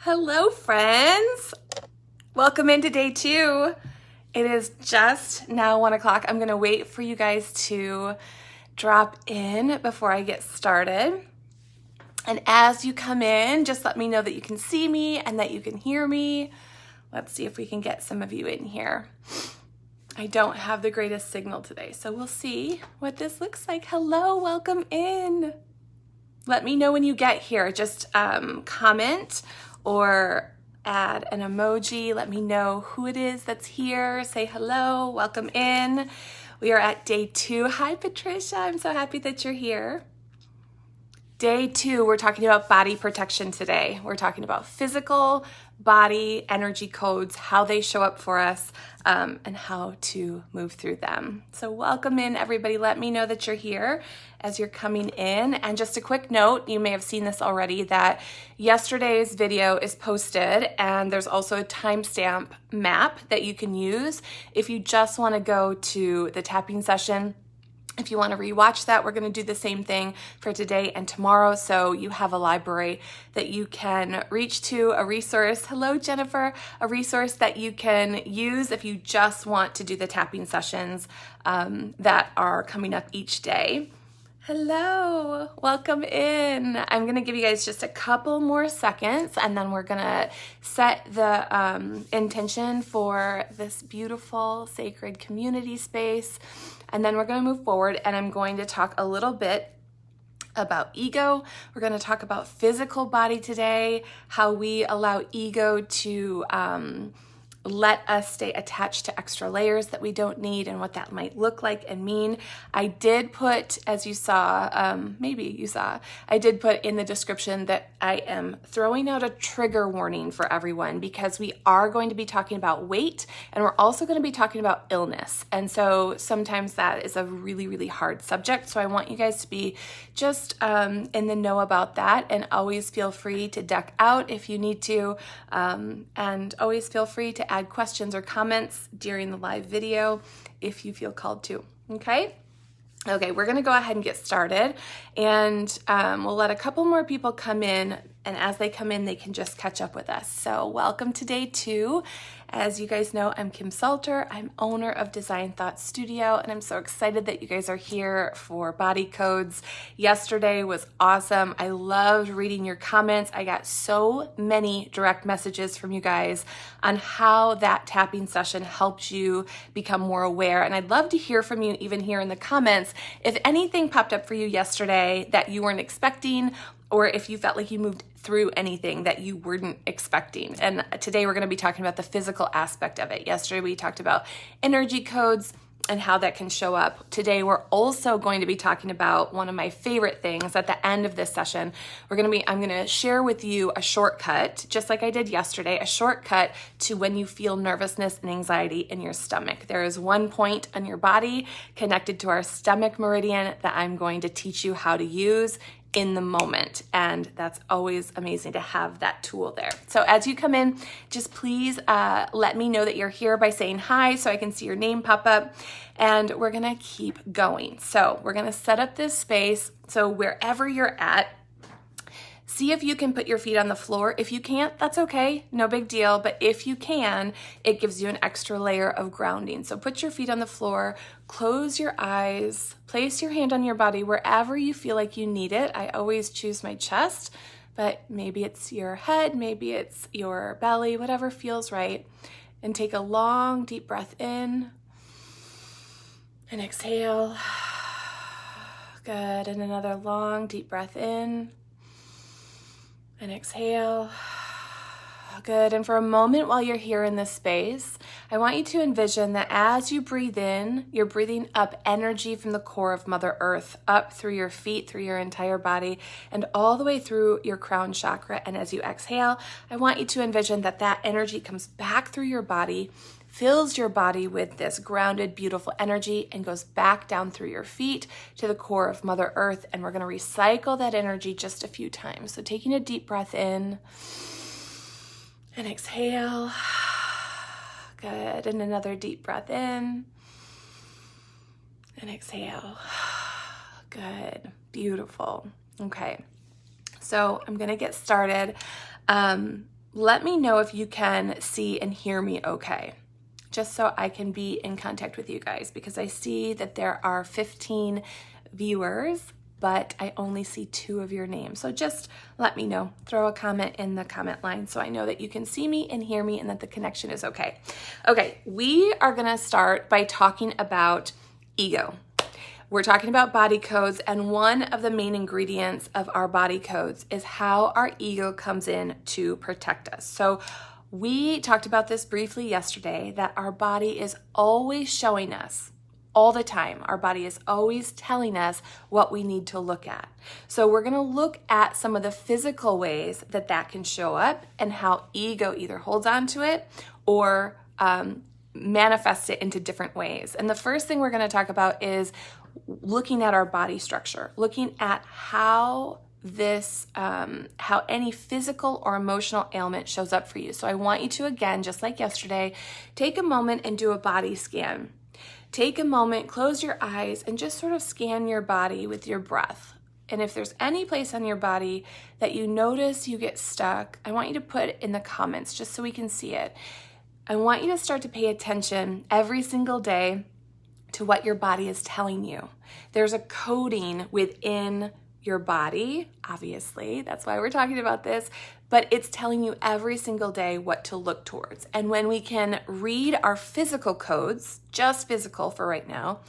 Hello, friends. Welcome into day 2. It is just now 1 o'clock. I'm going to wait for you guys to drop in before I get started. And as you come in, just let me know that you can see me and that you can hear me. Let's see if we can get some of you in here. I don't have the greatest signal today, so we'll see what this looks like. Hello, welcome in. Let me know when you get here. Just comment or add an emoji. Let me know who it is that's here. Say hello, welcome in. We are at day 2. Hi, Patricia. I'm so happy that you're here. Day 2, we're talking about body protection today. We're talking about physical body energy codes, how they show up for us, and how to move through them. So welcome in, everybody. Let me know that you're here as you're coming in. And just a quick note, you may have seen this already, that yesterday's video is posted, and there's also a timestamp map that you can use if you just want to go to the tapping session. If you want to rewatch that, we're going to do the same thing for today and tomorrow. So you have a library that you can reach to, a resource. Hello, Jennifer. A resource that you can use if you just want to do the tapping sessions that are coming up each day. Hello, welcome in. I'm going to give you guys just a couple more seconds, and then we're going to set the intention for this beautiful sacred community space. And then we're going to move forward, and I'm going to talk a little bit about ego. We're going to talk about physical body today, how we allow ego to let us stay attached to extra layers that we don't need, and what that might look like and mean. I did put, as you saw, maybe you saw, I did put in the description that I am throwing out a trigger warning for everyone, because we are going to be talking about weight, and we're also going to be talking about illness. And so sometimes that is a really, really hard subject. So I want you guys to be just in the know about that, and always feel free to duck out if you need to, and always feel free to add questions or comments during the live video if you feel called to. Okay, we're going to go ahead and get started, and we'll let a couple more people come in, and as they come in, they can just catch up with us. So welcome to day 2. As you guys know, I'm Kim Salter. I'm owner of Design Thought Studio, and I'm so excited that you guys are here for Body Codes. Yesterday was awesome. I loved reading your comments. I got so many direct messages from you guys on how that tapping session helped you become more aware. And I'd love to hear from you, even here in the comments, if anything popped up for you yesterday that you weren't expecting, or if you felt like you moved through anything that you weren't expecting. And today we're going to be talking about the physical aspect of it. Yesterday we talked about energy codes and how that can show up. Today we're also going to be talking about one of my favorite things. At the end of this session, I'm going to share with you a shortcut, just like I did yesterday, a shortcut to when you feel nervousness and anxiety in your stomach. There is one point on your body connected to our stomach meridian that I'm going to teach you how to use in the moment, and that's always amazing to have that tool there. So as you come in, just please let me know that you're here by saying hi, so I can see your name pop up, and we're gonna keep going. So we're gonna set up this space, so wherever you're at, see if you can put your feet on the floor. If you can't, that's okay, no big deal. But if you can, it gives you an extra layer of grounding. So put your feet on the floor, close your eyes, place your hand on your body wherever you feel like you need it. I always choose my chest, but maybe it's your head, maybe it's your belly, whatever feels right. And take a long, deep breath in and exhale. Good, and another long, deep breath in and exhale. Good. And for a moment while you're here in this space, I want you to envision that as you breathe in, you're breathing up energy from the core of Mother Earth, up through your feet, through your entire body, and all the way through your crown chakra. And as you exhale, I want you to envision that that energy comes back through your body, fills your body with this grounded, beautiful energy, and goes back down through your feet to the core of Mother Earth. And we're going to recycle that energy just a few times. So taking a deep breath in and exhale. Good. And another deep breath in and exhale. Good. Beautiful. Okay. So I'm going to get started. let me know if you can see and hear me okay, just so I can be in contact with you guys, because I see that there are 15 viewers, but I only see 2 of your names. So just let me know. Throw a comment in the comment line so I know that you can see me and hear me and that the connection is okay. Okay, we are gonna start by talking about ego. We're talking about body codes, and one of the main ingredients of our body codes is how our ego comes in to protect us. So we talked about this briefly yesterday, that our body is always showing us all the time. Our body is always telling us what we need to look at. So we're going to look at some of the physical ways that that can show up and how ego either holds on to it or manifests it into different ways. And the first thing we're going to talk about is looking at our body structure, looking at how how any physical or emotional ailment shows up for you. So I want you to, again, just like yesterday, take a moment and do a body scan. Take a moment, close your eyes, and just sort of scan your body with your breath. And if there's any place on your body that you notice you get stuck, I want you to put it in the comments just so we can see it. I want you to start to pay attention every single day to what your body is telling you. There's a coding within your body, obviously, that's why we're talking about this, but it's telling you every single day what to look towards. And when we can read our physical codes, just physical for right now,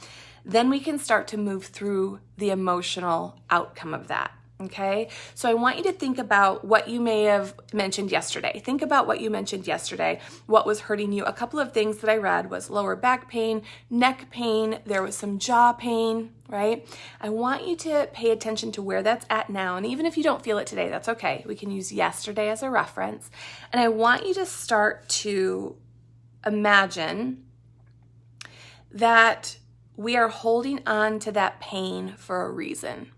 then we can start to move through the emotional outcome of that. Okay, so I want you to think about what you may have mentioned yesterday. Think about what you mentioned yesterday, what was hurting you. A couple of things that I read was lower back pain, neck pain, there was some jaw pain, right? I want you to pay attention to where that's at now. And even if you don't feel it today, that's okay. We can use yesterday as a reference. And I want you to start to imagine that we are holding on to that pain for a reason.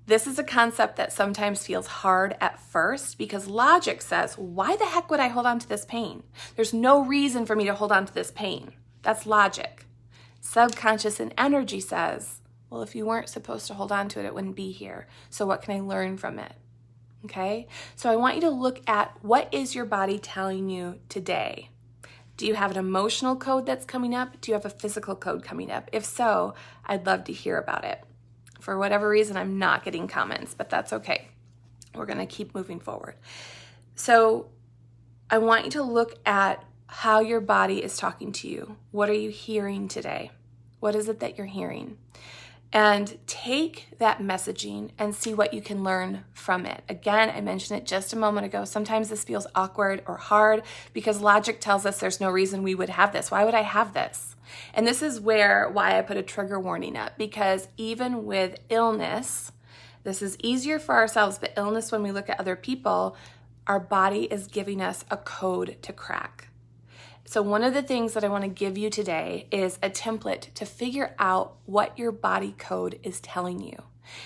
This is a concept that sometimes feels hard at first because logic says, why the heck would I hold on to this pain? There's no reason for me to hold on to this pain. That's logic. Subconscious and energy says, well, if you weren't supposed to hold on to it, it wouldn't be here. So what can I learn from it? Okay? So I want you to look at, what is your body telling you today? Do you have an emotional code that's coming up? Do you have a physical code coming up? If so, I'd love to hear about it. For whatever reason, I'm not getting comments, but that's okay. We're going to keep moving forward. So I want you to look at how your body is talking to you. What are you hearing today? What is it that you're hearing? And take that messaging and see what you can learn from it. Again, I mentioned it just a moment ago. Sometimes this feels awkward or hard because logic tells us there's no reason we would have this. Why would I have this? And this is why I put a trigger warning up, because even with illness, this is easier for ourselves, but illness, when we look at other people, our body is giving us a code to crack. So one of the things that I want to give you today is a template to figure out what your body code is telling you.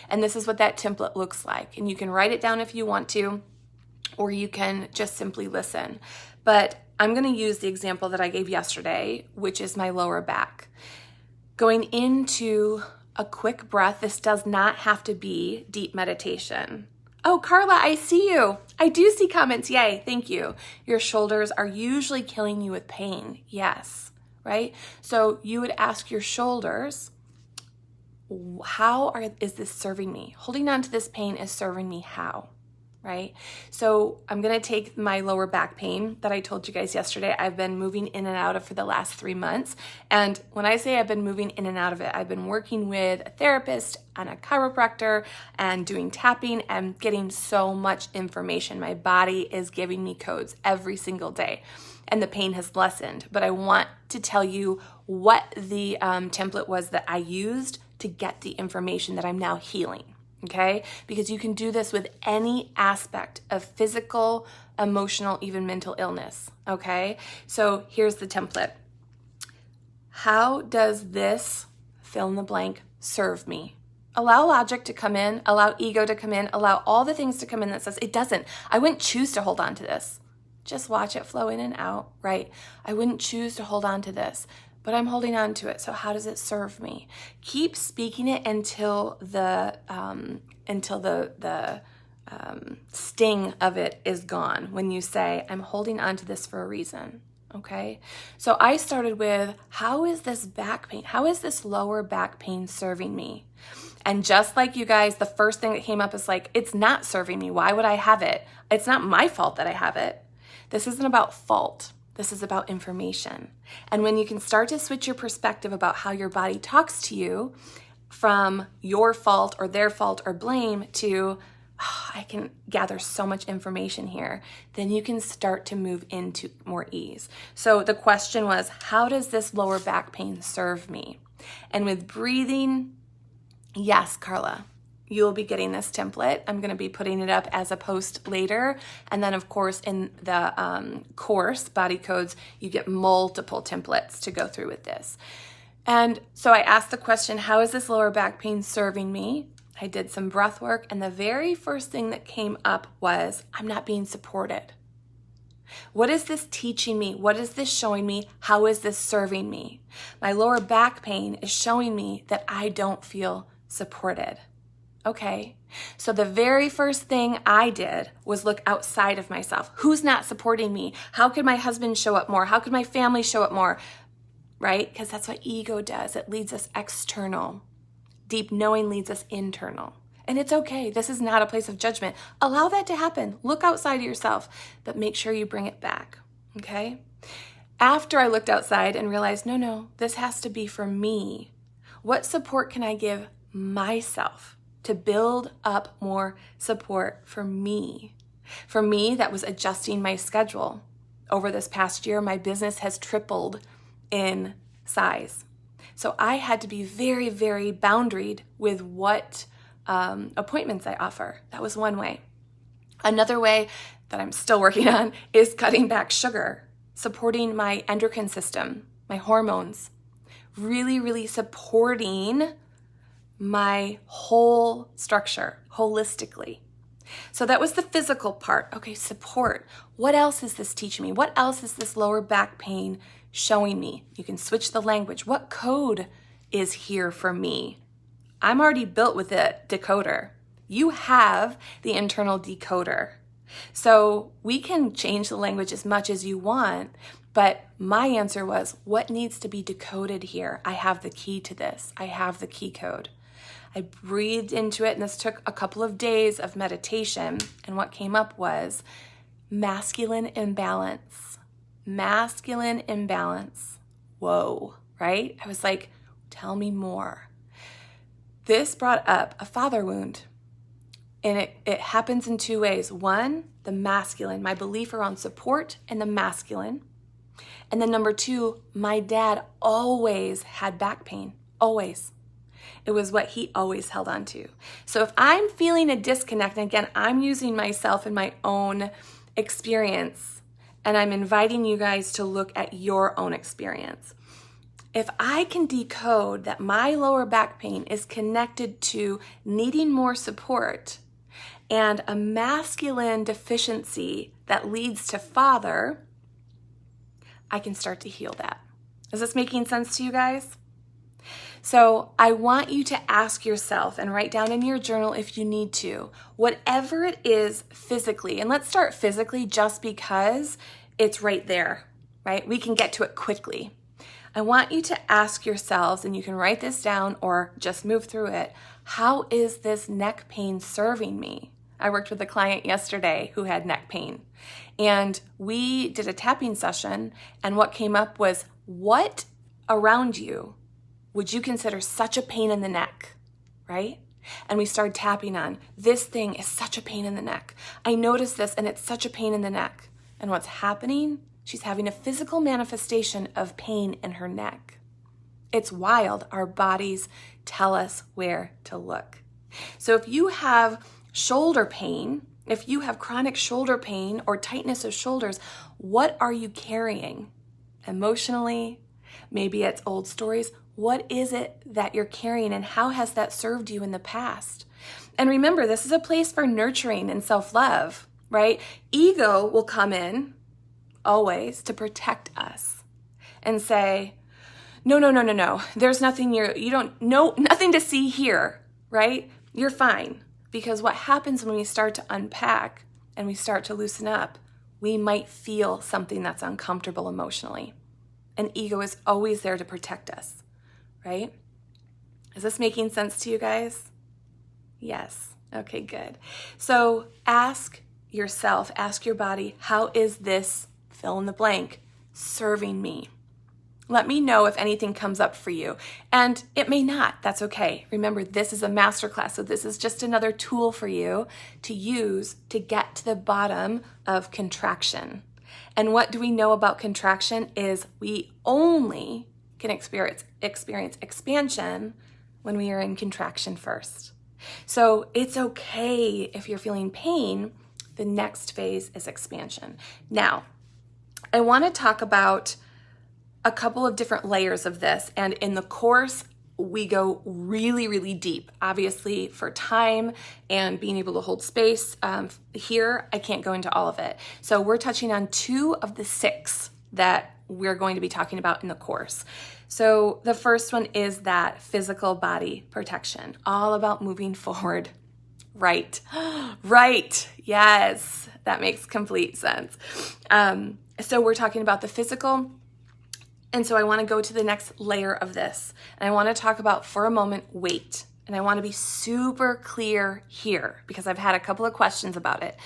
And this is what that template looks like. And you can write it down if you want to, or you can just simply listen. But I'm going to use the example that I gave yesterday, which is my lower back. Going into a quick breath, this does not have to be deep meditation. Oh, Carla, I see you. I do see comments. Yay, thank you. Your shoulders are usually killing you with pain. Yes, right? So you would ask your shoulders, is this serving me? Holding on to this pain is serving me how? Right? So I'm going to take my lower back pain that I told you guys yesterday. I've been moving in and out of for the last 3 months. And when I say I've been moving in and out of it, I've been working with a therapist and a chiropractor and doing tapping and getting so much information. My body is giving me codes every single day and the pain has lessened. But I want to tell you what the template was that I used to get the information that I'm now healing. Okay? Because you can do this with any aspect of physical, emotional, even mental illness. Okay? So here's the template. How does this fill in the blank serve me? Allow logic to come in, allow ego to come in, allow all the things to come in that says it doesn't. I wouldn't choose to hold on to this. Just watch it flow in and out, right? I wouldn't choose to hold on to this, but I'm holding on to it. So how does it serve me? Keep speaking it until the sting of it is gone when you say, I'm holding on to this for a reason. Okay. So I started with, how is this back pain? How is this lower back pain serving me? And just like you guys, the first thing that came up is like, it's not serving me. Why would I have it? It's not my fault that I have it. This isn't about fault. This is about information. And when you can start to switch your perspective about how your body talks to you from your fault or their fault or blame to, oh, I can gather so much information here, then you can start to move into more ease. So the question was, how does this lower back pain serve me? And with breathing, yes, Carla, you'll be getting this template. I'm going to be putting it up as a post later. And then, of course, in the course, Body Codes, you get multiple templates to go through with this. And so I asked the question, how is this lower back pain serving me? I did some breath work, and the very first thing that came up was, I'm not being supported. What is this teaching me? What is this showing me? How is this serving me? My lower back pain is showing me that I don't feel supported. Okay, so the very first thing I did was look outside of myself. Who's not supporting me? How could my husband show up more? How could my family show up more? Right? Because that's what ego does. It leads us external. Deep knowing leads us internal. And it's okay. This is not a place of judgment. Allow that to happen. Look outside of yourself, but make sure you bring it back. Okay? After I looked outside and realized, no, this has to be for me. What support can I give myself to build up more support for me? For me, that was adjusting my schedule. Over this past year, my business has tripled in size. So I had to be very, very boundaried with what appointments I offer. That was one way. Another way that I'm still working on is cutting back sugar, supporting my endocrine system, my hormones, really, really supporting my whole structure holistically. So that was the physical part. Okay, support. What else is this teaching me? What else is this lower back pain showing me? You can switch the language. What code is here for me? I'm already built with a decoder. You have the internal decoder. So we can change the language as much as you want, but my answer was, what needs to be decoded here? I have the key to this. I have the key code. I breathed into it, and this took a couple of days of meditation, and what came up was masculine imbalance. Masculine imbalance. Whoa, right? I was like, tell me more. This brought up a father wound, and it happens in two ways. One, the masculine, my belief around support and the masculine. And then number two, my dad always had back pain, always. It was what he always held on to. So if I'm feeling a disconnect, and again, I'm using myself in my own experience, and I'm inviting you guys to look at your own experience. If I can decode that my lower back pain is connected to needing more support and a masculine deficiency that leads to father, I can start to heal that. Is this making sense to you guys? So I want you to ask yourself and write down in your journal if you need to, whatever it is physically, and let's start physically just because it's right there, right? We can get to it quickly. I want you to ask yourselves, and you can write this down or just move through it, how is this neck pain serving me? I worked with a client yesterday who had neck pain, and we did a tapping session, and what came up was, what around you would you consider such a pain in the neck, right? And we started tapping on, this thing is such a pain in the neck. I noticed this and it's such a pain in the neck. And what's happening? She's having a physical manifestation of pain in her neck. It's wild. Our bodies tell us where to look. So if you have shoulder pain, if you have chronic shoulder pain or tightness of shoulders, what are you carrying? Emotionally, maybe it's old stories. What is it that you're carrying, and how has that served you in the past? And remember, this is a place for nurturing and self-love, right? Ego will come in always to protect us and say, no. There's nothing you don't know, nothing to see here, right? You're fine. Because what happens when we start to unpack and we start to loosen up, we might feel something that's uncomfortable emotionally. And ego is always there to protect us, right? Is this making sense to you guys? Yes. Okay, good. So ask yourself, ask your body, how is this, fill in the blank, serving me? Let me know if anything comes up for you. And it may not. That's okay. Remember, this is a masterclass, so this is just another tool for you to use to get to the bottom of contraction. And what do we know about contraction is we only can experience expansion when we are in contraction first. So it's okay if you're feeling pain. The next phase is expansion. Now, I want to talk about a couple of different layers of this. And in the course, we go really, really deep. Obviously, for time and being able to hold space here, I can't go into all of it. So we're touching on 2 of the 6 that we're going to be talking about in the course. So the first one is that physical body protection, all about moving forward. Right. Right. Yes. That makes complete sense. So we're talking about the physical. And so I want to go to the next layer of this. And I want to talk about, for a moment, weight. And I want to be super clear here because I've had a couple of questions about it.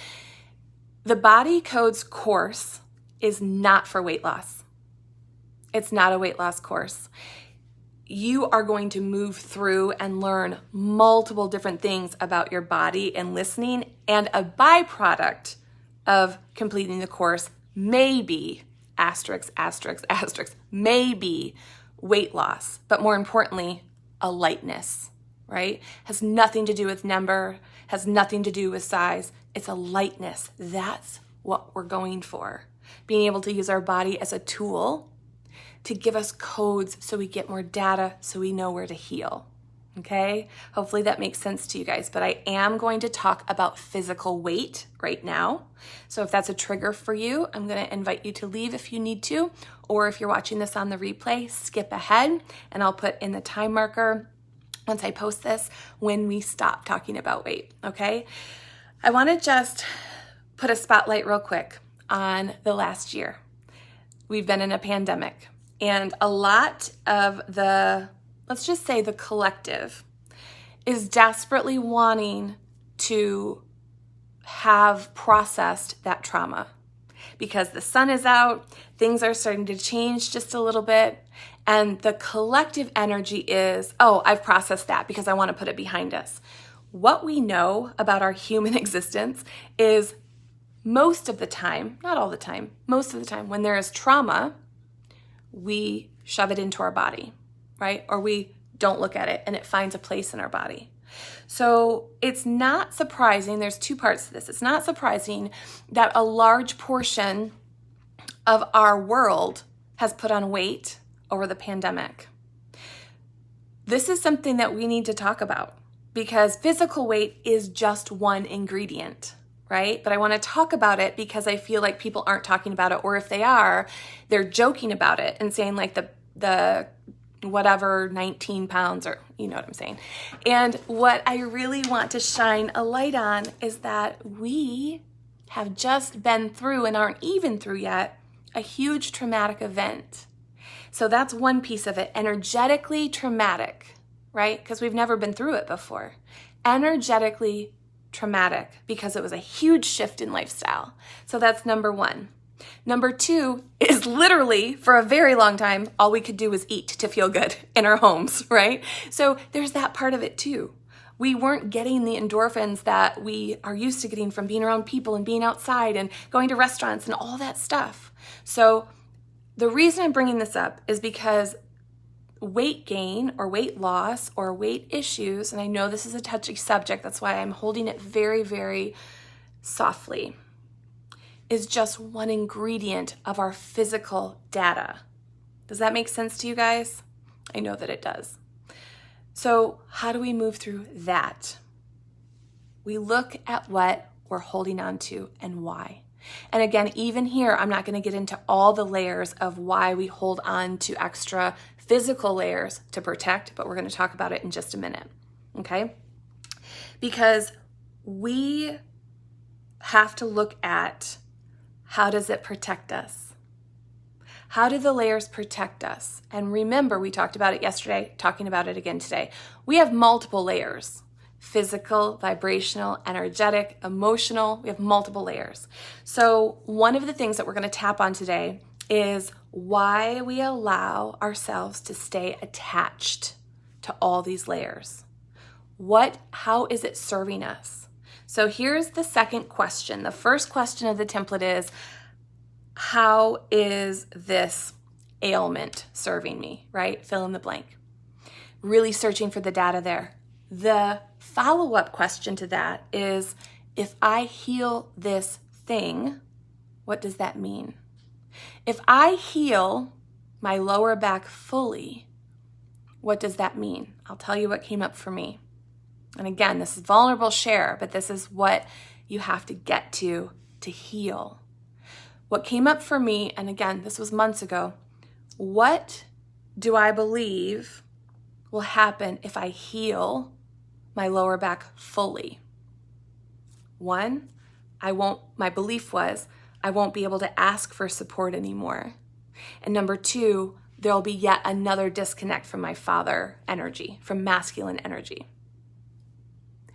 The Body Codes course is not for weight loss. It's not a weight loss course. You are going to move through and learn multiple different things about your body and listening. And a byproduct of completing the course may be asterisk, asterisk, asterisk, maybe weight loss, but more importantly, a lightness, right? Has nothing to do with number, has nothing to do with size. It's a lightness. That's what we're going for. Being able to use our body as a tool to give us codes so we get more data, so we know where to heal. Okay, hopefully that makes sense to you guys, but I am going to talk about physical weight right now. So if that's a trigger for you, I'm going to invite you to leave if you need to, or if you're watching this on the replay, skip ahead and I'll put in the time marker once I post this when we stop talking about weight, okay? I want to just put a spotlight real quick on the last year. We've been in a pandemic and a lot of the, let's just say the collective, is desperately wanting to have processed that trauma because the sun is out, things are starting to change just a little bit, and the collective energy is, oh, I've processed that because I want to put it behind us. What we know about our human existence is most of the time, not all the time, most of the time, when there is trauma, we shove it into our body, right? Or we don't look at it and it finds a place in our body. So it's not surprising, there's 2 parts to this. It's not surprising that a large portion of our world has put on weight over the pandemic. This is something that we need to talk about because physical weight is just one ingredient, right? But I want to talk about it because I feel like people aren't talking about it, or if they are, they're joking about it and saying like the whatever 19 pounds, or you know what I'm saying. And what I really want to shine a light on is that we have just been through and aren't even through yet a huge traumatic event. So that's one piece of it, energetically traumatic, right? Because we've never been through it before. Energetically traumatic because it was a huge shift in lifestyle. So that's number 1. Number 2 is literally, for a very long time, all we could do was eat to feel good in our homes, right? So there's that part of it too. We weren't getting the endorphins that we are used to getting from being around people and being outside and going to restaurants and all that stuff. So the reason I'm bringing this up is because weight gain or weight loss or weight issues, and I know this is a touchy subject, that's why I'm holding it very, very softly, is just one ingredient of our physical data. Does that make sense to you guys? I know that it does. So how do we move through that? We look at what we're holding on to and why. And again, even here, I'm not going to get into all the layers of why we hold on to extra physical layers to protect, but we're going to talk about it in just a minute, okay? Because we have to look at, how does it protect us? How do the layers protect us? And remember, we talked about it yesterday, talking about it again today. We have multiple layers: physical, vibrational, energetic, emotional. We have multiple layers. So one of the things that we're going to tap on today is why we allow ourselves to stay attached to all these layers. How is it serving us? So here's the second question. The first question of the template is, how is this ailment serving me, right? Fill in the blank. Really searching for the data there. The follow-up question to that is, if I heal this thing, what does that mean? If I heal my lower back fully, what does that mean? I'll tell you what came up for me. And again, this is vulnerable share, but this is what you have to get to heal. What came up for me, and again, this was months ago, what do I believe will happen if I heal my lower back fully? One, my belief was I won't be able to ask for support anymore. And number two, there'll be yet another disconnect from my father energy, from masculine energy.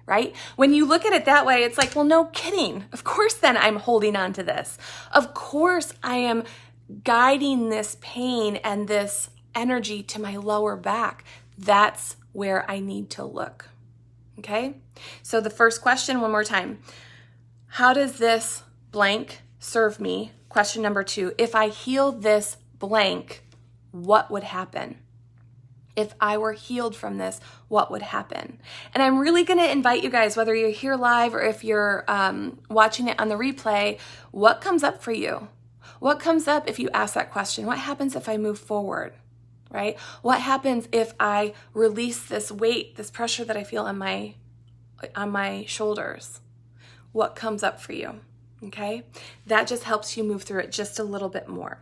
Right? When you look at it that way, it's like, well, no kidding. Of course, then I'm holding on to this. Of course, I am guiding this pain and this energy to my lower back. That's where I need to look. Okay? So the first question, one more time. How does this blank serve me? Question number two, if I heal this blank, what would happen? If I were healed from this, what would happen? And I'm really going to invite you guys, whether you're here live or if you're watching it on the replay, what comes up for you? What comes up if you ask that question? What happens if I move forward, right? What happens if I release this weight, this pressure that I feel on my shoulders? What comes up for you, okay? That just helps you move through it just a little bit more.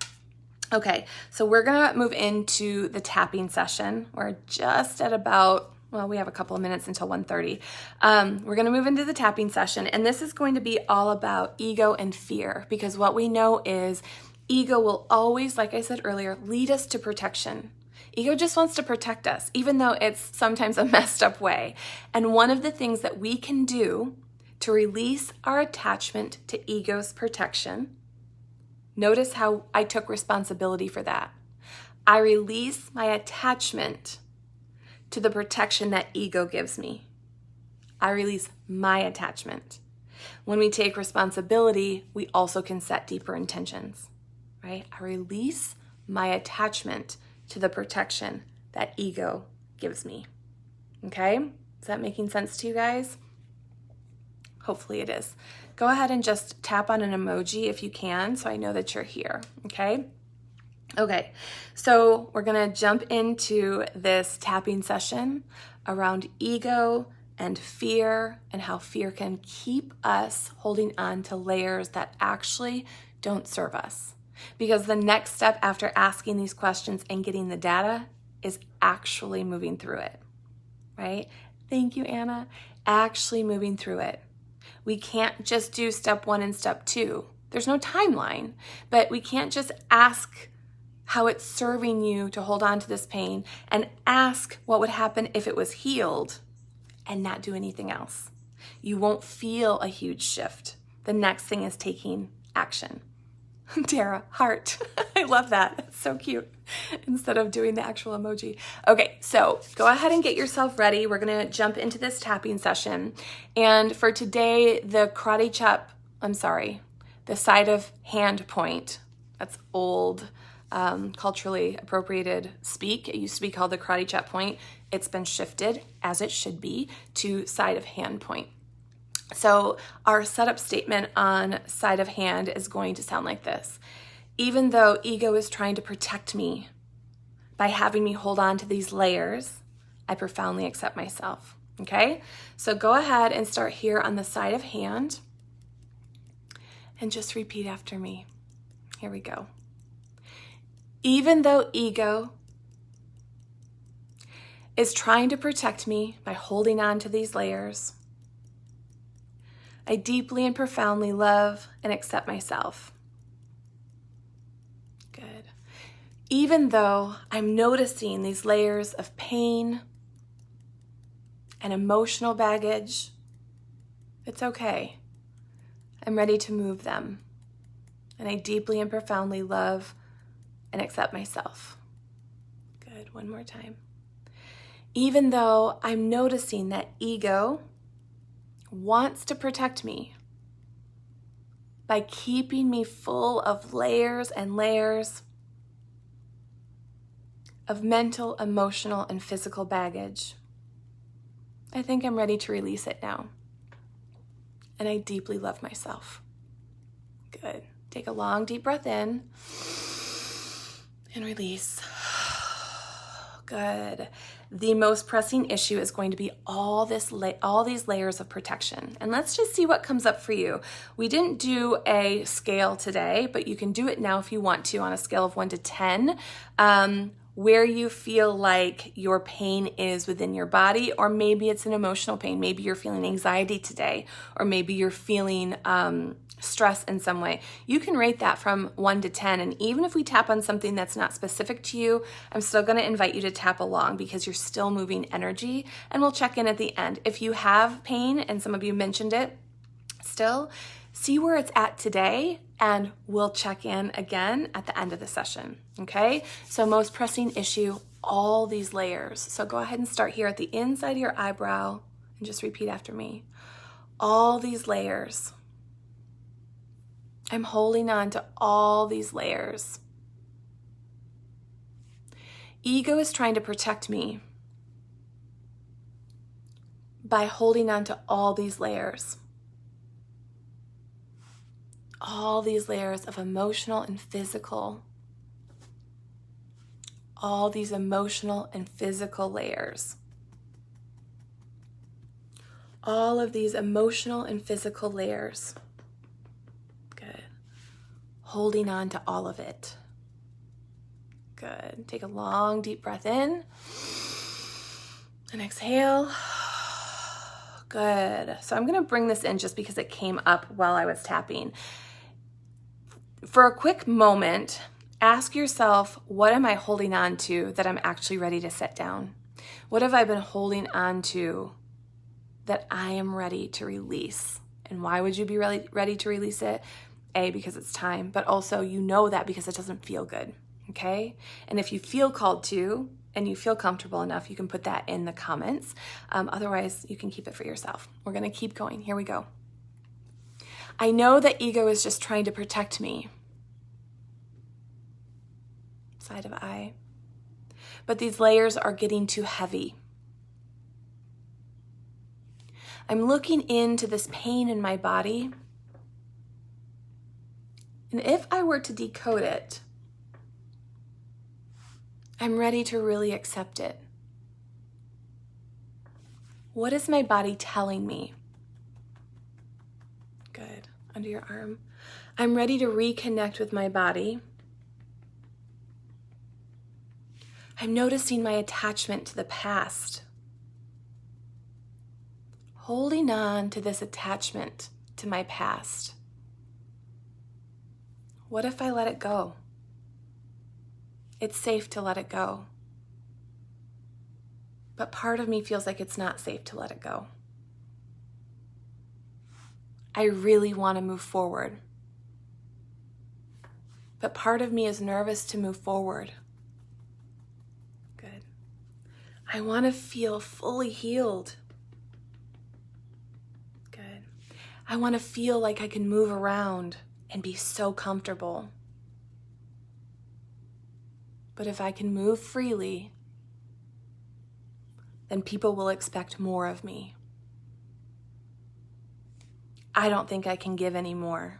Okay, so we're gonna move into the tapping session. We're just at about, well, we have a couple of minutes until 1:30. We're gonna move into the tapping session, and this is going to be all about ego and fear, because what we know is ego will always, like I said earlier, lead us to protection. Ego just wants to protect us, even though it's sometimes a messed up way. And one of the things that we can do to release our attachment to ego's protection, notice how I took responsibility for that. I release my attachment to the protection that ego gives me. I release my attachment. When we take responsibility, we also can set deeper intentions, right? I release my attachment to the protection that ego gives me. Okay? Is that making sense to you guys? Hopefully it is. Go ahead and just tap on an emoji if you can, so I know that you're here, okay? Okay, so we're gonna jump into this tapping session around ego and fear, and how fear can keep us holding on to layers that actually don't serve us. Because the next step after asking these questions and getting the data is actually moving through it, right? Thank you, Anna. Actually moving through it. We can't just do step 1 and step 2. There's no timeline, but we can't just ask how it's serving you to hold on to this pain and ask what would happen if it was healed and not do anything else. You won't feel a huge shift. The next thing is taking action. Tara, heart. I love that. It's so cute. Instead of doing the actual emoji. Okay, so go ahead and get yourself ready. We're going to jump into this tapping session. And for today, the side of hand point. That's old, culturally appropriated speak. It used to be called the karate chop point. It's been shifted, as it should be, to side of hand point. So our setup statement on side of hand is going to sound like this. Even though ego is trying to protect me by having me hold on to these layers, I profoundly accept myself, okay? So go ahead and start here on the side of hand and just repeat after me. Here we go. Even though ego is trying to protect me by holding on to these layers, I deeply and profoundly love and accept myself. Good. Even though I'm noticing these layers of pain and emotional baggage, it's okay. I'm ready to move them. And I deeply and profoundly love and accept myself. Good. One more time. Even though I'm noticing that ego wants to protect me by keeping me full of layers and layers of mental, emotional, and physical baggage, I think I'm ready to release it now. And I deeply love myself. Good. Take a long, deep breath in and release. Good. The most pressing issue is going to be all these layers of protection. And let's just see what comes up for you. We didn't do a scale today, but you can do it now if you want to on a scale of 1 to 10, where you feel like your pain is within your body, or maybe it's an emotional pain. Maybe you're feeling anxiety today, or maybe you're feeling stress in some way. You can rate that from 1 to 10. And even if we tap on something that's not specific to you, I'm still going to invite you to tap along because you're still moving energy, and we'll check in at the end. If you have pain, and some of you mentioned it still, see where it's at today, and we'll check in again at the end of the session. Okay? So most pressing issue, all these layers. So go ahead and start here at the inside of your eyebrow and just repeat after me. All these layers. I'm holding on to all these layers. Ego is trying to protect me by holding on to all these layers. All these layers of emotional and physical. All these emotional and physical layers. All of these emotional and physical layers. Good. Holding on to all of it. Good. Take a long, deep breath in. And exhale. Good. So I'm going to bring this in just because it came up while I was tapping. For a quick moment, ask yourself, what am I holding on to that I'm actually ready to set down? What have I been holding on to that I am ready to release? And why would you be ready to release it? A, because it's time, but also you know that because it doesn't feel good, okay? And if you feel called to, and you feel comfortable enough, you can put that in the comments. Otherwise, you can keep it for yourself. We're gonna keep going. Here we go. I know that ego is just trying to protect me. Side of eye. But these layers are getting too heavy. I'm looking into this pain in my body. And if I were to decode it, I'm ready to really accept it. What is my body telling me? Good. Under your arm. I'm ready to reconnect with my body. I'm noticing my attachment to the past. Holding on to this attachment to my past. What if I let it go? It's safe to let it go. But part of me feels like it's not safe to let it go. I really want to move forward. But part of me is nervous to move forward. Good. I want to feel fully healed. Good. I want to feel like I can move around and be so comfortable. But if I can move freely, then people will expect more of me. I don't think I can give any more.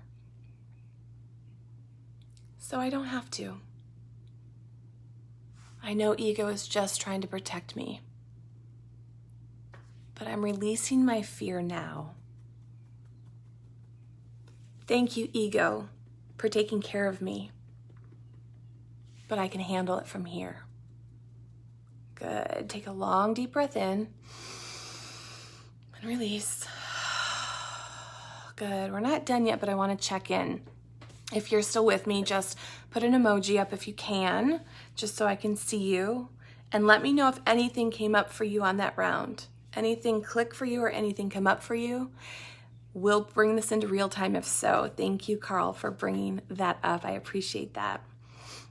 So I don't have to. I know ego is just trying to protect me. But I'm releasing my fear now. Thank you, ego, for taking care of me. But I can handle it from here. Good. Take a long, deep breath in and release. Good. We're not done yet, but I want to check in. If you're still with me, just put an emoji up if you can, just so I can see you. And let me know if anything came up for you on that round. Anything click for you or anything come up for you. We'll bring this into real time if so. Thank you, Carl, for bringing that up. I appreciate that.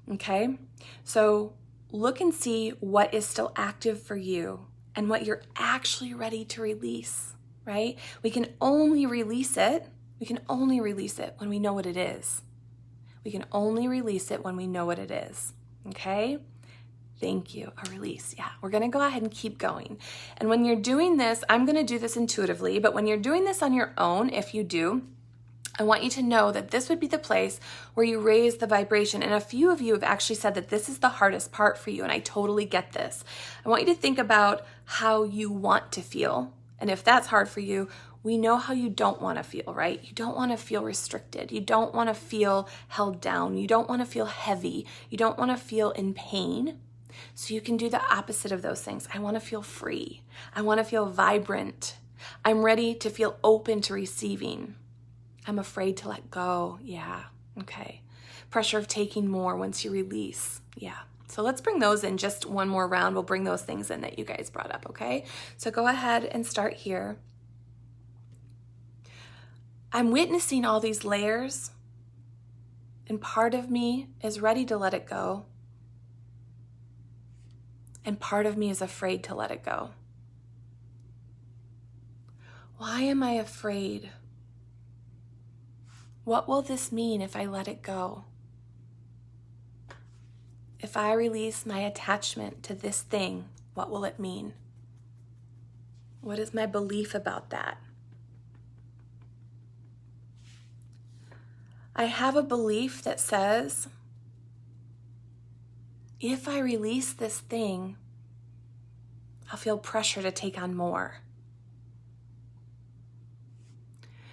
Okay, so look and see what is still active for you and what you're actually ready to release, right? We can only release it. We can only release it when we know what it is. We can only release it when we know what it is, okay? Thank you, a release. Yeah, we're gonna go ahead and keep going. And when you're doing this, I'm gonna do this intuitively, but when you're doing this on your own, if you do, I want you to know that this would be the place where you raise the vibration. And a few of you have actually said that this is the hardest part for you, and I totally get this. I want you to think about how you want to feel. And if that's hard for you, we know how you don't want to feel, right? You don't want to feel restricted. You don't want to feel held down. You don't want to feel heavy. You don't want to feel in pain. So you can do the opposite of those things. I want to feel free. I want to feel vibrant. I'm ready to feel open to receiving. I'm afraid to let go. Yeah. Okay. Pressure of taking more once you release. Yeah. So let's bring those in just one more round. We'll bring those things in that you guys brought up. Okay. So go ahead and start here. I'm witnessing all these layers, and part of me is ready to let it go. And part of me is afraid to let it go. Why am I afraid? What will this mean if I let it go? If I release my attachment to this thing, what will it mean? What is my belief about that? I have a belief that says, if I release this thing, I'll feel pressure to take on more.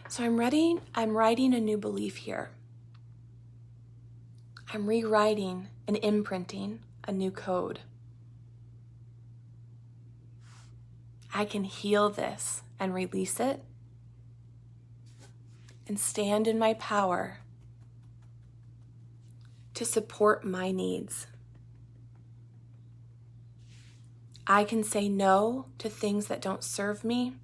So I'm writing a new belief here. I'm rewriting and imprinting a new code. I can heal this and release it and stand in my power to support my needs. I can say no to things that don't serve me.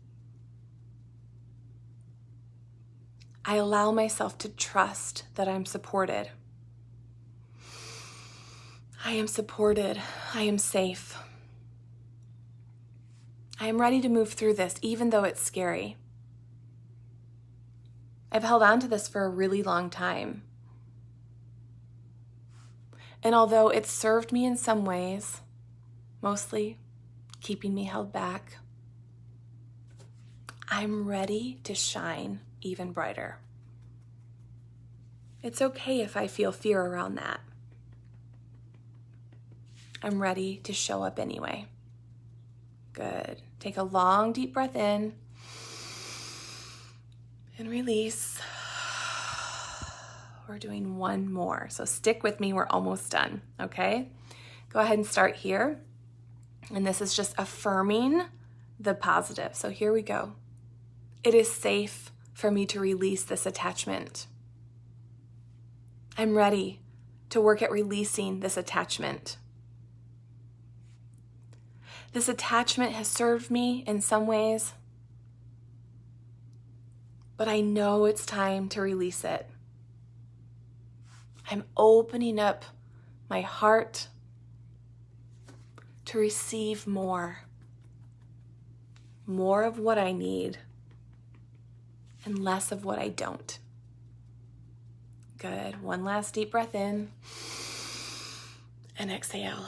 I allow myself to trust that I'm supported. I am supported. I am safe. I am ready to move through this, even though it's scary. I've held on to this for a really long time. And although it's served me in some ways, mostly keeping me held back, I'm ready to shine even brighter. It's okay if I feel fear around that. I'm ready to show up anyway. Good. Take a long, deep breath in and release. We're doing one more. So stick with me. We're almost done. Okay? Go ahead and start here. And this is just affirming the positive. So here we go. It is safe for me to release this attachment. I'm ready to work at releasing this attachment. This attachment has served me in some ways, but I know it's time to release it. I'm opening up my heart to receive more of what I need and less of what I don't. Good. One last deep breath in and exhale.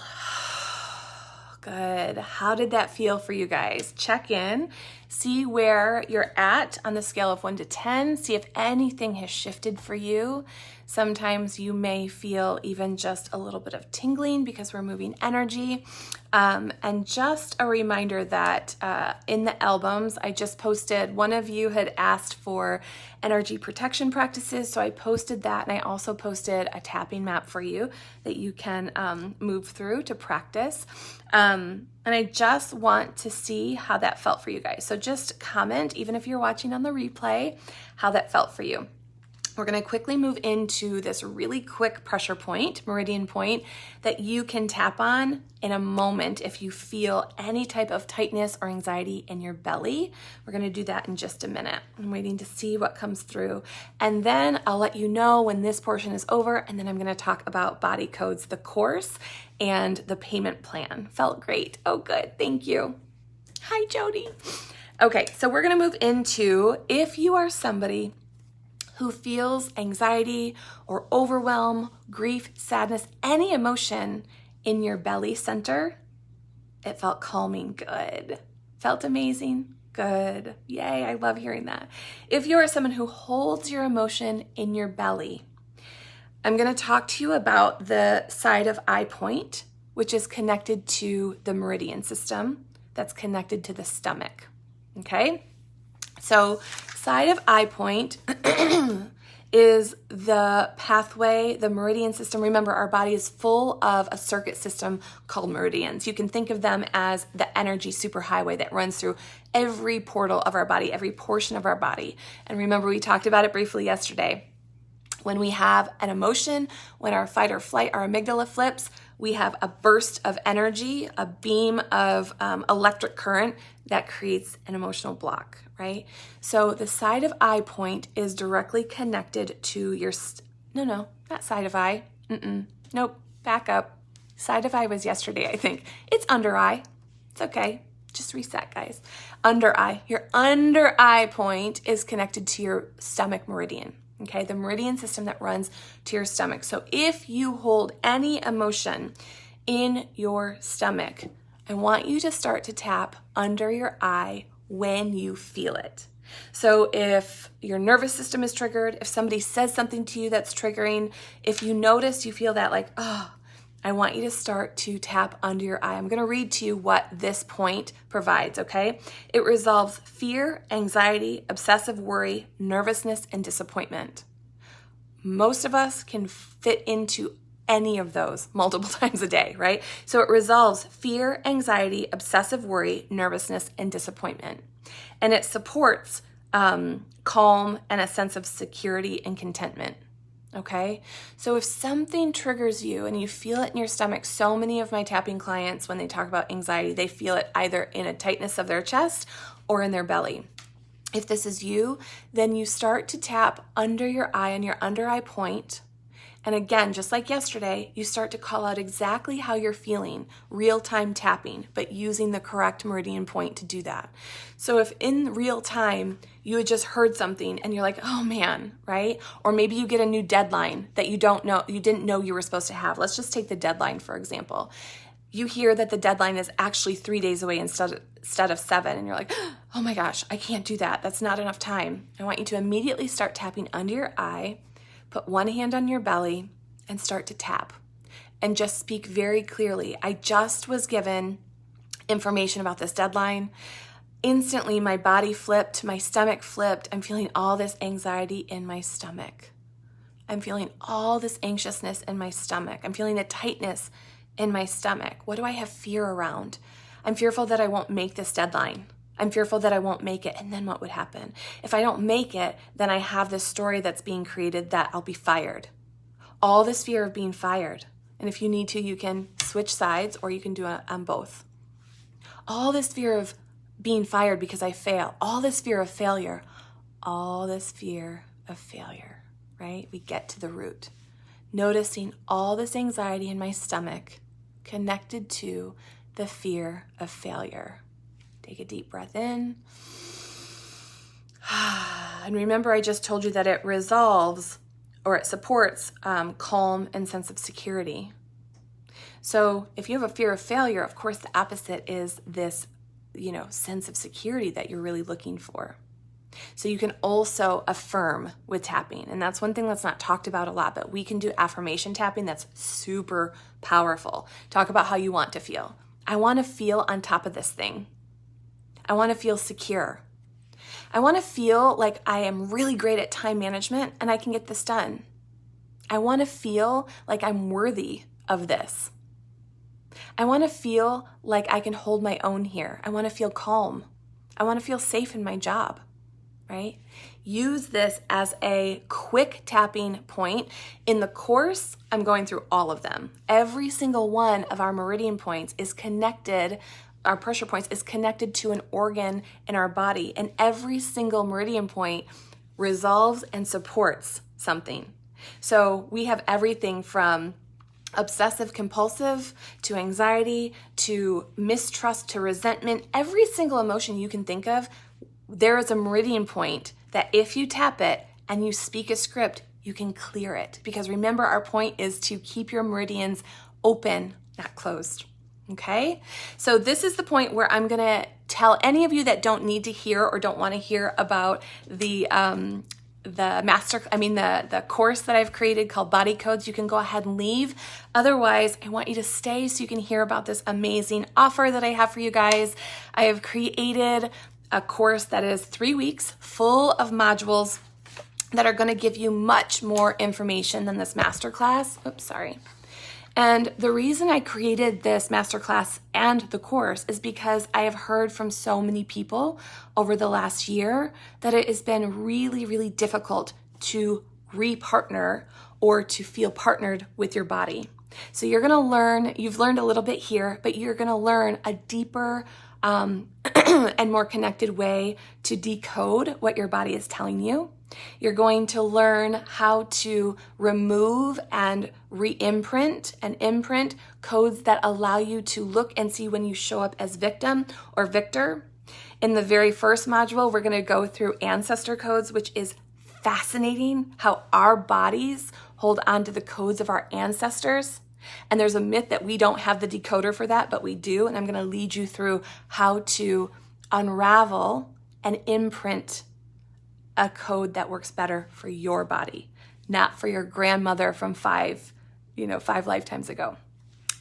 Good. How did that feel for you guys? Check in, see where you're at on the scale of 1 to 10, see if anything has shifted for you. Sometimes you may feel even just a little bit of tingling because we're moving energy. And just a reminder that in the albums, I just posted, one of you had asked for energy protection practices, so I posted that, and I also posted a tapping map for you that you can move through to practice. And I just want to see how that felt for you guys. So just comment, even if you're watching on the replay, how that felt for you. We're going to quickly move into this really quick pressure point, meridian point, that you can tap on in a moment if you feel any type of tightness or anxiety in your belly. We're going to do that in just a minute. I'm waiting to see what comes through. And then I'll let you know when this portion is over, and then I'm going to talk about body codes, the course, and the payment plan. Felt great. Oh, good. Thank you. Hi, Jody. Okay, so we're going to move into if you are somebody who feels anxiety or overwhelm, grief, sadness, any emotion in your belly center, it felt calming. Good. Felt amazing. Good. Yay, I love hearing that. If you are someone who holds your emotion in your belly, I'm going to talk to you about the side of eye point, which is connected to the meridian system that's connected to the stomach. Okay? So side of eye point is the pathway, the meridian system. Remember, our body is full of a circuit system called meridians. You can think of them as the energy superhighway that runs through every portal of our body, every portion of our body. And remember, we talked about it briefly yesterday. When we have an emotion, when our fight or flight, our amygdala flips, we have a burst of energy, a beam of electric current that creates an emotional block, right? So the side of eye point is directly connected to your, not side of eye. Nope, back up. Side of eye was yesterday, I think. It's under eye. It's okay. Just reset, guys. Under eye. Your under eye point is connected to your stomach meridian. Okay, the meridian system that runs to your stomach. So if you hold any emotion in your stomach, I want you to start to tap under your eye when you feel it. So if your nervous system is triggered, if somebody says something to you that's triggering, if you notice you feel that like, oh, I want you to start to tap under your eye. I'm going to read to you what this point provides, okay? It resolves fear, anxiety, obsessive worry, nervousness, and disappointment. Most of us can fit into any of those multiple times a day, right? So it resolves fear, anxiety, obsessive worry, nervousness, and disappointment. And it supports calm and a sense of security and contentment. Okay, so if something triggers you and you feel it in your stomach, so many of my tapping clients, when they talk about anxiety, they feel it either in a tightness of their chest or in their belly. If this is you, then you start to tap under your eye on your under eye point. And again, just like yesterday, you start to call out exactly how you're feeling, real-time tapping, but using the correct meridian point to do that. So if in real time you had just heard something and you're like, oh man, right? Or maybe you get a new deadline that you didn't know you were supposed to have. Let's just take the deadline, for example. You hear that the deadline is actually 3 days away instead of 7, and you're like, oh my gosh, I can't do that. That's not enough time. I want you to immediately start tapping under your eye. Put one hand on your belly and start to tap and just speak very clearly. I just was given information about this deadline. Instantly, my body flipped, my stomach flipped. I'm feeling all this anxiety in my stomach. I'm feeling all this anxiousness in my stomach. I'm feeling a tightness in my stomach. What do I have fear around? I'm fearful that I won't make this deadline. I'm fearful that I won't make it, and then what would happen? If I don't make it, then I have this story that's being created that I'll be fired. All this fear of being fired. And if you need to, you can switch sides or you can do it on both. All this fear of being fired because I fail. All this fear of failure. All this fear of failure, right? We get to the root. Noticing all this anxiety in my stomach connected to the fear of failure. Take a deep breath in. And remember, I just told you that it resolves or it supports calm and sense of security. So if you have a fear of failure, of course, the opposite is this, sense of security that you're really looking for. So you can also affirm with tapping. And that's one thing that's not talked about a lot, but we can do affirmation tapping that's super powerful. Talk about how you want to feel. I want to feel on top of this thing. I want to feel secure. I want to feel like I am really great at time management and I can get this done. I want to feel like I'm worthy of this. I want to feel like I can hold my own here. I want to feel calm. I want to feel safe in my job, right? use this as a quick tapping point. In the course, I'm going through all of them. Every single one of our meridian points is connected, our pressure points is connected to an organ in our body, and every single meridian point resolves and supports something. So we have everything from obsessive compulsive to anxiety to mistrust to resentment. Every single emotion you can think of, there is a meridian point that if you tap it and you speak a script, you can clear it. Because remember, our point is to keep your meridians open, not closed. Okay? So this is the point where I'm gonna tell any of you that don't need to hear or don't want to hear about the course that I've created called Body Codes. You can go ahead and leave. Otherwise, I want you to stay so you can hear about this amazing offer that I have for you guys. I have created a course that is 3 weeks full of modules that are going to give you much more information than this masterclass. Oops, sorry. And the reason I created this masterclass and the course is because I have heard from so many people over the last year that it has been really, really difficult to re-partner or to feel partnered with your body. So you're gonna learn, you've learned a little bit here, but you're gonna learn a deeper and more connected way to decode what your body is telling you. You're going to learn how to remove and re-imprint and imprint codes that allow you to look and see when you show up as victim or victor. In the very first module, we're going to go through Ancestor Codes, which is fascinating how our bodies hold on to the codes of our ancestors. And there's a myth that we don't have the decoder for that, but we do. And I'm going to lead you through how to unravel and imprint a code that works better for your body, not for your grandmother from five lifetimes ago.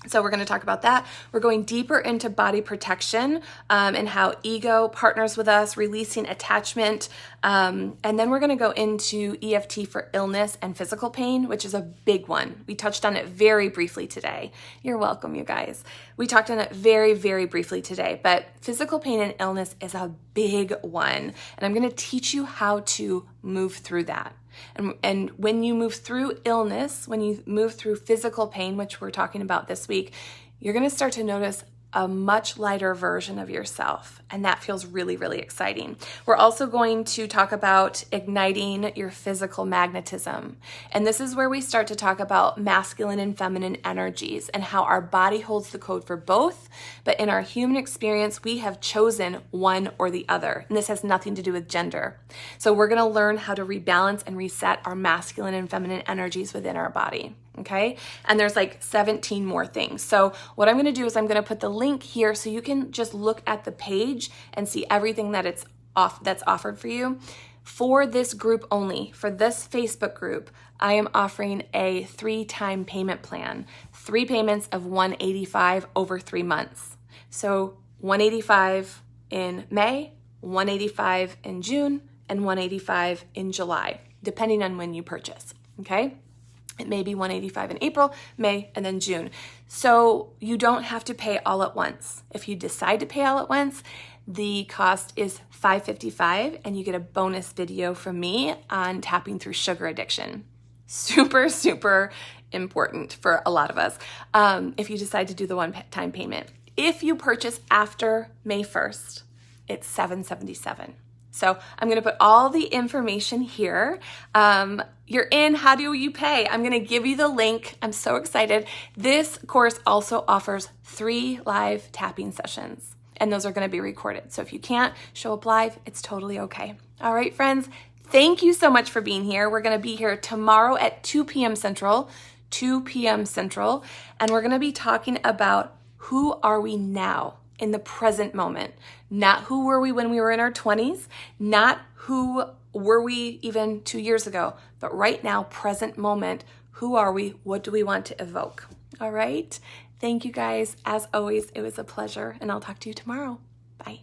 So we're going to talk about that. We're going deeper into body protection and how ego partners with us, releasing attachment. And then we're going to go into EFT for illness and physical pain, which is a big one. We touched on it very briefly today. You're welcome, you guys. We talked on it very, very briefly today, but physical pain and illness is a big one. And I'm going to teach you how to move through that. And when you move through illness, when you move through physical pain, which we're talking about this week, you're going to start to notice a much lighter version of yourself. And that feels really, really exciting. We're also going to talk about igniting your physical magnetism. And this is where we start to talk about masculine and feminine energies and how our body holds the code for both. But in our human experience, we have chosen one or the other. And this has nothing to do with gender. So we're going to learn how to rebalance and reset our masculine and feminine energies within our body. Okay. And there's like 17 more things. So what I'm going to do is I'm going to put the link here so you can just look at the page and see everything that's offered for you. For this group only, for this Facebook group, I am offering a 3-time payment plan, 3 payments of $185 over 3 months. So $185 in May, $185 in June, and $185 in July, depending on when you purchase. Okay. It may be $185 in April, May, and then June. So you don't have to pay all at once. If you decide to pay all at once, the cost is $555, and you get a bonus video from me on tapping through sugar addiction. Super, super important for a lot of us if you decide to do the one-time payment. If you purchase after May 1st, it's $777. So I'm going to put all the information here. You're in, how do you pay? I'm going to give you the link. I'm so excited. This course also offers 3 live tapping sessions, and those are going to be recorded. So if you can't show up live, it's totally okay. All right, friends, thank you so much for being here. We're going to be here tomorrow at 2 p.m. Central, and we're going to be talking about who are we now? In the present moment, not who were we when we were in our 20s, not who were we even 2 years ago, but right now, present moment, who are we? What do we want to evoke? All right. Thank you guys. As always, it was a pleasure, and I'll talk to you tomorrow. Bye.